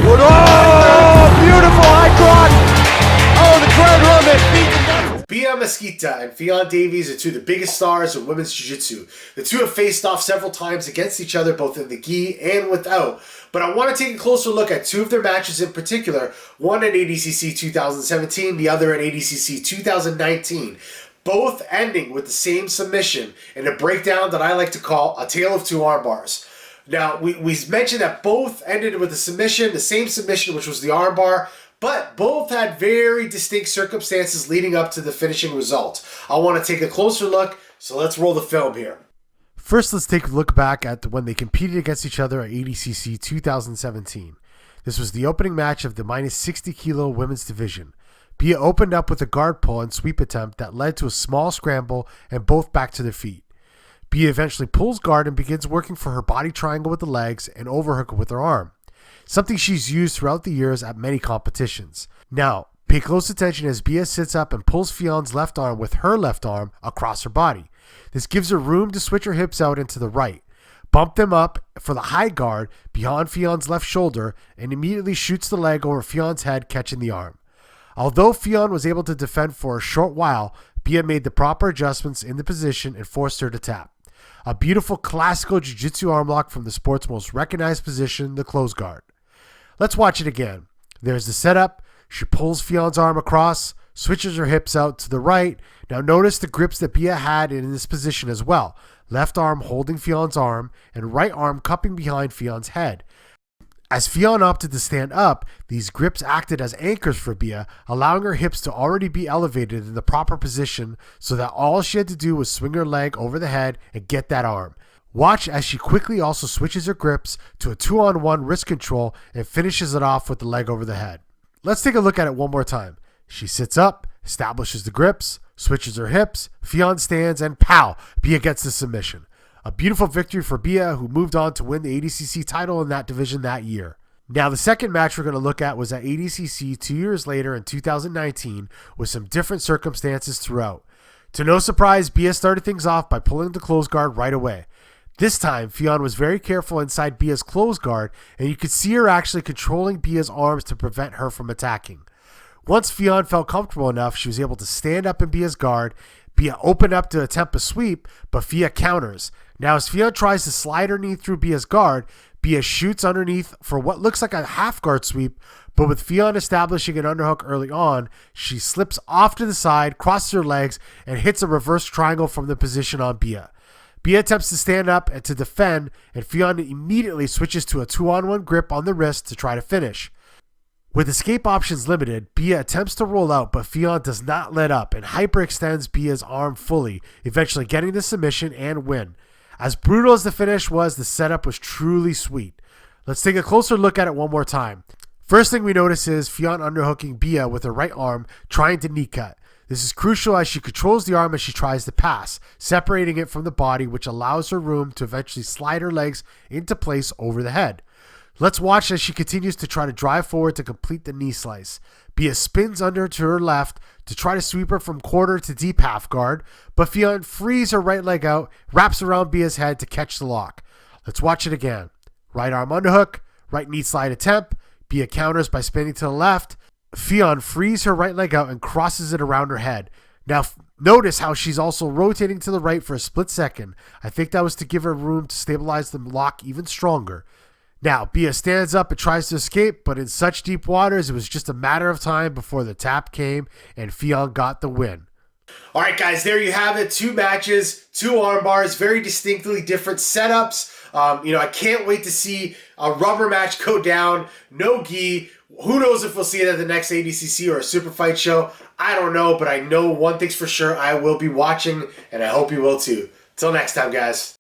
Oh, beautiful high cross. Oh, the crowd love it. Baleia Mesquita and Fionn Davies are two of the biggest stars of women's jiu-jitsu. The two have faced off several times against each other, both in the gi and without. But I want to take a closer look at two of their matches in particular, one at ADCC 2017, the other at ADCC 2019. Both ending with the same submission in a breakdown that I like to call a tale of two arm bars. Now, we mentioned that both ended with a submission, the same submission, which was the armbar, but both had very distinct circumstances leading up to the finishing result. I want to take a closer look, so let's roll the film here. First, let's take a look back at when they competed against each other at ADCC 2017. This was the opening match of the minus 60 kilo women's division. Baleia opened up with a guard pull and sweep attempt that led to a small scramble and both back to their feet. Baleia eventually pulls guard and begins working for her body triangle with the legs and overhook with her arm, something she's used throughout the years at many competitions. Now, pay close attention as Baleia sits up and pulls Fionn's left arm with her left arm across her body. This gives her room to switch her hips out and to the right, bump them up for the high guard behind Fionn's left shoulder, and immediately shoots the leg over Fionn's head, catching the arm. Although Fionn was able to defend for a short while, Baleia made the proper adjustments in the position and forced her to tap. A beautiful classical jiu-jitsu arm lock from the sport's most recognized position, the close guard. Let's watch it again. There's the setup. She pulls Fionn's arm across, switches her hips out to the right. Now notice the grips that Baleia had in this position as well. Left arm holding Fionn's arm and right arm cupping behind Fionn's head. As Fionn opted to stand up, these grips acted as anchors for Baleia, allowing her hips to already be elevated in the proper position so that all she had to do was swing her leg over the head and get that arm. Watch as she quickly also switches her grips to a 2-on-1 wrist control and finishes it off with the leg over the head. Let's take a look at it one more time. She sits up, establishes the grips, switches her hips, Fionn stands, and pow! Baleia gets the submission. A beautiful victory for Baleia, who moved on to win the ADCC title in that division that year. Now, the second match we're going to look at was at ADCC 2 years later in 2019 with some different circumstances throughout. To no surprise, Baleia started things off by pulling the close guard right away. This time, Fionn was very careful inside Baleia's close guard, and you could see her actually controlling Baleia's arms to prevent her from attacking. Once Fionn felt comfortable enough, she was able to stand up in Baleia's guard. Baleia opened up to attempt a sweep, but Baleia counters. Now, as Fionn tries to slide her knee through Baleia's guard, Baleia shoots underneath for what looks like a half guard sweep, but with Fionn establishing an underhook early on, she slips off to the side, crosses her legs, and hits a reverse triangle from the position on Baleia. Baleia attempts to stand up and to defend, and Fionn immediately switches to a 2-on-1 grip on the wrist to try to finish. With escape options limited, Baleia attempts to roll out, but Fionn does not let up and hyperextends Baleia's arm fully, eventually getting the submission and win. As brutal as the finish was, the setup was truly sweet. Let's take a closer look at it one more time. First thing we notice is Fionn underhooking Baleia with her right arm, trying to knee cut. This is crucial as she controls the arm as she tries to pass, separating it from the body, which allows her room to eventually slide her legs into place over the head. Let's watch as she continues to try to drive forward to complete the knee slice. Baleia spins under to her left to try to sweep her from quarter to deep half guard, but Fionn frees her right leg out, wraps around Baleia's head to catch the lock. Let's watch it again. Right arm underhook, right knee slide attempt. Baleia counters by spinning to the left. Fionn frees her right leg out and crosses it around her head. Now, notice how she's also rotating to the right for a split second. I think that was to give her room to stabilize the lock even stronger. Now, Baleia stands up and tries to escape, but in such deep waters, it was just a matter of time before the tap came and Fionn got the win. All right, guys, there you have it. Two matches, two arm bars, very distinctly different setups. I can't wait to see a rubber match go down. No gi. Who knows if we'll see it at the next ADCC or a super fight show? I don't know, but I know one thing's for sure. I will be watching, and I hope you will too. Till next time, guys.